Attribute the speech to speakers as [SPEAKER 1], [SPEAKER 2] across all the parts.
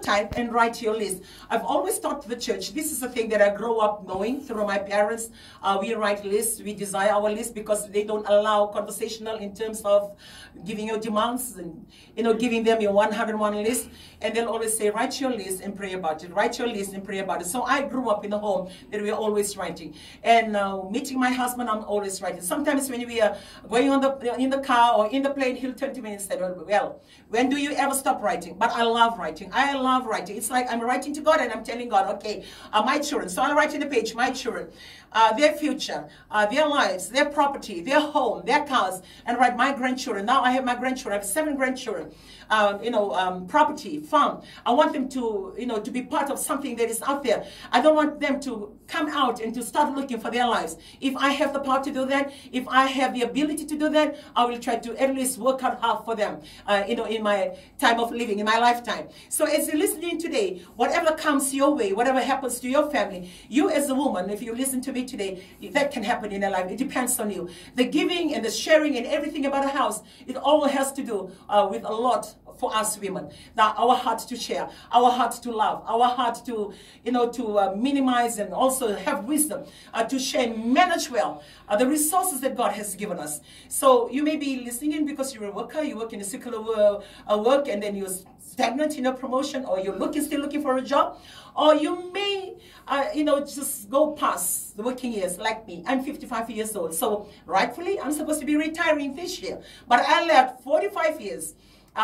[SPEAKER 1] type and write your list. I've always taught the church, this is a thing that I grew up knowing through my parents. We write lists, we desire our list because they don't allow conversational in terms of giving your demands and, giving them your 101 list. And they'll always say, write your list and pray about it. Write your list and pray about it. So I grew up in a home that we are always writing. And meeting my husband, I'm always writing. Sometimes when we are going in the car or in the plane, he'll turn to me and say, well, when do you ever stop writing? But I love writing. I love writing. It's like I'm writing to God and I'm telling God, okay, my children. So I'll write in the page, my children, their future, their lives, their property, their home, their cars, and write my grandchildren. Now I have my grandchildren. I have 7 grandchildren. Property, farm. I want them to, to be part of something that is out there. I don't want them to come out and to start looking for their lives. If I have the power to do that, if I have the ability to do that, I will try to at least work out hard for them, in my time of living, in my lifetime. So as you're listening today, whatever comes your way, whatever happens to your family, you as a woman, if you listen to me today, that can happen in your life. It depends on you. The giving and the sharing and everything about a house, it all has to do with a lot for us women. That our heart to share, our heart to love, our heart to, to minimize and also have wisdom to share and manage well the resources that God has given us. So you may be listening in because you're a worker, you work in a secular work, and then you're stagnant in a promotion, or you're still looking for a job, or you may, just go past the working years like me. I'm 55 years old, so rightfully I'm supposed to be retiring this year, but I left 45 years.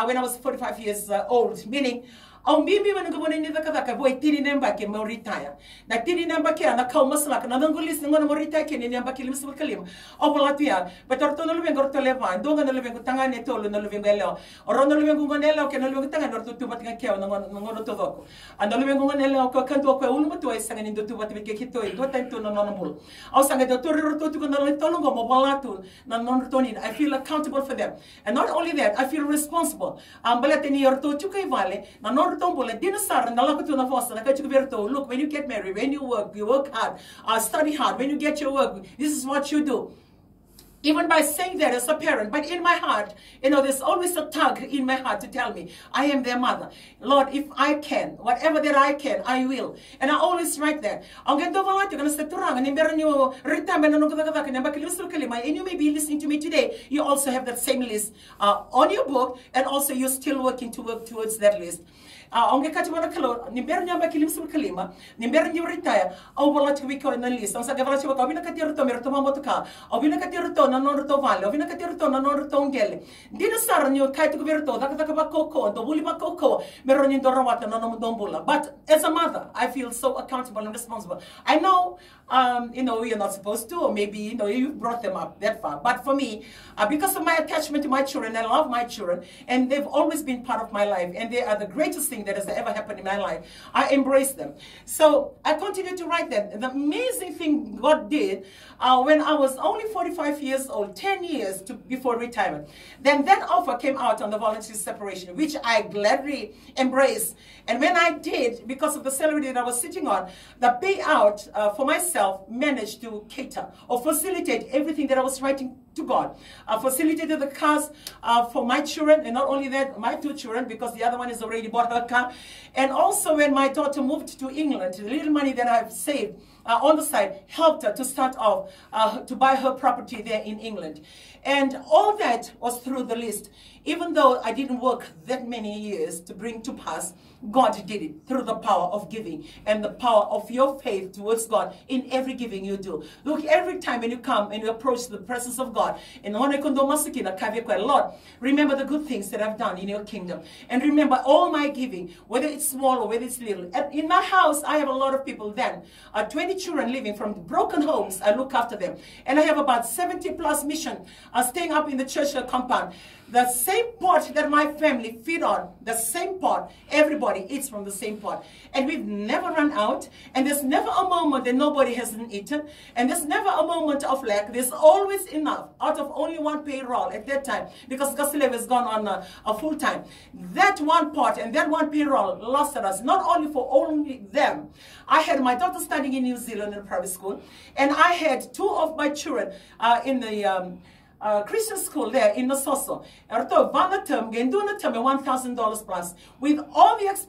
[SPEAKER 1] When I was 45 years old, meaning ang bibi man ko ni ka boy tini nemba ke mo retire na tini nemba ke na ka masla ka na nangulis ngo mo retire ke ni nemba ke lim sul kalim o palatia betor to no luben gorto leva do nga no luben ko tanga ne to no luben gelo o ro no luben ko nelo ke no luben tanga no to bat ke no to doko ando luben ko nelo ko kanto ko ulu to sanga ni do to bat ke kito do tan to no bul o sanga do to ro to ko no to ngo mo balatu na non to ni. I feel accountable for them, and not only that, I feel responsible. Balate ni orto to kai vale na non. Look, when you get married, when you work hard, study hard. When you get your work, this is what you do. Even by saying that as a parent, but in my heart, there's always a tug in my heart to tell me, I am their mother. Lord, if I can, whatever that I can, I will. And I always write that. And you may be listening to me today, you also have that same list on your book, and also you're still working to work towards that list. Onge kati wana kalo nimber nyamba kilim sul kalima nimber nyu retire au bola twi ko na list sa gavara chiwa ka bina kati ruto merto mambo ka au bina kati ruto na non ruto vale au bina kati ruto na non ruto ngele dina sar nyu kai to verto da ka ba koko do buli ba koko mero nyu do rawata na no dombula. But as a mother, I feel so accountable and responsible. I know you're not supposed to, or maybe you brought them up that far, but for me, because of my attachment to my children, I love my children, and they've always been part of my life, and they are the greatest thing that has ever happened in my life. I embrace them. So I continue to write them. The amazing thing God did when I was only 45 years old, 10 years before retirement, then that offer came out on the voluntary separation, which I gladly embraced. And when I did, because of the salary that I was sitting on, the payout for myself managed to cater or facilitate everything that I was writing to God. I facilitated the cars for my children, and not only that, my 2 children, because the other one has already bought her car. And also when my daughter moved to England, the little money that I've saved on the side helped her to start off to buy her property there in England. And all that was through the list. Even though I didn't work that many years to bring to pass, God did it through the power of giving and the power of your faith towards God in every giving you do. Look, every time when you come and you approach the presence of God, and Lord, remember the good things that I've done in your kingdom. And remember all my giving, whether it's small or whether it's little. In my house, I have a lot of people then. 20 children living from broken homes. I look after them. And I have about 70 plus mission staying up in the church compound. The same pot that my family feed on, the same pot, everybody eats from the same pot. And we've never run out. And there's never a moment that nobody hasn't eaten. And there's never a moment of lack. There's always enough out of only one payroll at that time, because Gasilev has gone on a full time. That one pot and that one payroll lasted us, not only for only them. I had my daughter studying in New Zealand in private school, and I had 2 of my children in the Christian school there in Nasoso. $1,000 plus with all the expenses.